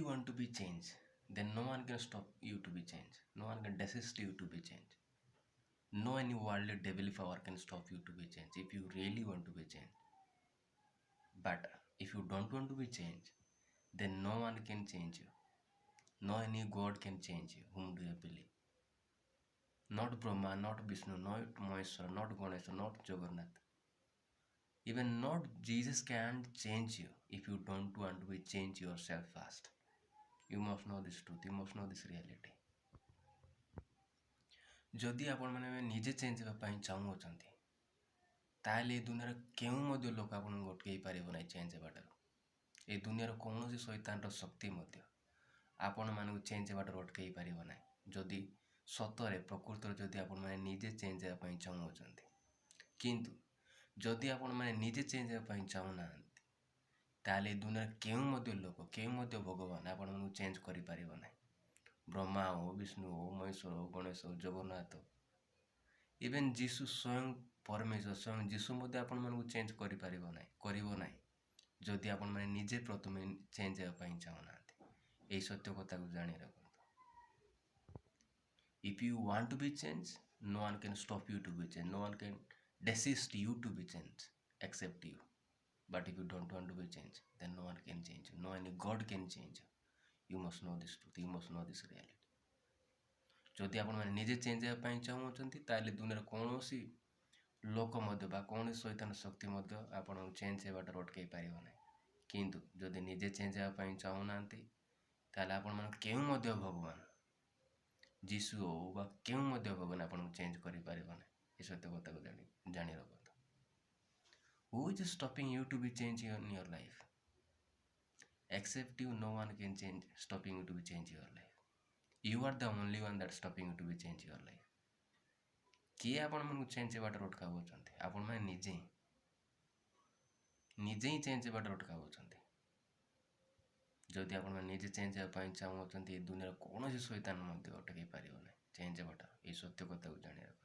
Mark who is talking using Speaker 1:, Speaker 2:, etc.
Speaker 1: you want to be changed, then no one can stop you to be changed. No one can desist you to be changed. No any worldly devil power can stop you to be changed if you really want to be changed. But if you don't want to be changed, then no one can change you. No any God can change you. Whom do you believe? Not Brahma, not Vishnu, not Maheshwara, not Ganesha, not Jagannath. Even not Jesus can change you if you don't want to be change yourself first. You must know this truth. You must know this reality. ଯଦି ଆପଣମାନେ ନିଜେ change ହେବା ପାଇଁ ଚାହୁଁଅଛନ୍ତି ତାହେଲେ ଏ ଦୁନିଆର କେଉଁ ମଧ୍ୟ ଲୋକ ଆପଣଙ୍କୁ ଅଟକାଇ ପାରିବ ନାହିଁ ଚେଞ୍ଜ ହେବାଠାରୁ। ଏ ଦୁନିଆର କୌଣସି ଶୈତାନର ଶକ୍ତି ମଧ୍ୟ ଆପଣମାନଙ୍କୁ ଚେଞ୍ଜ ହେବାଠାରୁ ଅଟକାଇ ପାରିବ ନାହିଁ। ଯଦି ସତରେ ପ୍ରକୃତରେ ଯଦି ଆପଣମାନେ ନିଜେ ଚେଞ୍ଜ ହେବା ପାଇଁ ଚାହୁଁଅଛନ୍ତି, କିନ୍ତୁ ଯଦି ଆପଣମାନେ ନିଜେ ଚେଞ୍ଜ ହେବା ପାଇଁ ଚାହୁଁନାହାନ୍ତି ତାହେଲେ ଏ ଦୁନିଆର କେଉଁ ମଧ୍ୟ ଲୋକ କେଉଁ ମଧ୍ୟ ଭଗବାନ ଆପଣମାନଙ୍କୁ ଚେଞ୍ଜ କରିପାରିବ ନାହିଁ। ବ୍ରହ୍ମା ହଉ, ବିଷ୍ଣୁ ହଉ, ମହେଶ୍ୱର ହଉ, ଗଣେଶ ହଉ, ଜଗନ୍ନାଥ, ଇଭେନ୍ ଯୀଶୁ ସ୍ୱୟଂ ପରମେଶ୍ୱର ସ୍ୱୟଂ ଯୀଶୁ ମଧ୍ୟ ଆପଣମାନଙ୍କୁ ଚେଞ୍ଜ କରିବ ନାହିଁ ଯଦି ଆପଣମାନେ ନିଜେ ପ୍ରଥମେ ଚେଞ୍ଜ ହେବା ପାଇଁ ଚାହୁଁନାହାନ୍ତି। ଏହି ସତ୍ୟ କଥାକୁ ଜାଣି ରଖନ୍ତୁ। If you want to be changed, no one can stop you to be changed. No one can desist you to be changed except you. But if you don't want to be changed, then no one can change you. No any God can change you. You must know this truth. You must know this reality. ଯଦି ଆପଣମାନେ ନିଜେ change ହେବା ପାଇଁ ଚାହୁଁଅଛନ୍ତି ତାହେଲେ ଦୁନିଆର କୌଣସି ଲୋକ ମଧ୍ୟ ବା କୌଣସି ଶୈତାନ ଶକ୍ତି ମଧ୍ୟ ଆପଣଙ୍କୁ ଚେଞ୍ଜ ହେବାଠାରୁ ଅଟକାଇ ପାରିବ ନାହିଁ। କିନ୍ତୁ ଯଦି ନିଜେ ଚେଞ୍ଜ ହେବା ପାଇଁ ଚାହୁଁନାହାନ୍ତି ତାହେଲେ ଆପଣମାନେ କେଉଁ ମଧ୍ୟ ଭଗବାନ ଯୀଶୁ ହଉ ବା କେଉଁ ମଧ୍ୟ ଭଗବାନ ଆପଣଙ୍କୁ ଚେଞ୍ଜ କରିପାରିବ ନାହିଁ। ଏ ସତ୍ୟ କଥାକୁ ଜାଣି ରଖନ୍ତୁ। Who is stopping you to be changed in your life? Except you, no one can change, stopping you to be change your life. You are the only one that stopping you to be change your life. କିଏ ଆପଣମାନଙ୍କୁ change ହେବାଠାରୁ ଅଟକାଉଛନ୍ତି? ଆପଣମାନେ ନିଜେ ହିଁ change ହେବାଠାରୁ ଅଟକାଉଛନ୍ତି। ଯଦି ଆପଣମାନେ ନିଜେ ଚେଞ୍ଜ ହେବା ପାଇଁ ଚାହୁଁଅଛନ୍ତି ଏ ଦୁନିଆର କୌଣସି ଶୈତାନ ମଧ୍ୟ ଅଟକାଇ ପାରିବ ନାହିଁ ଚେଞ୍ଜ ହେବାଠାରୁ। ଏହି ସତ୍ୟ କଥାକୁ ଜାଣି ରଖନ୍ତୁ।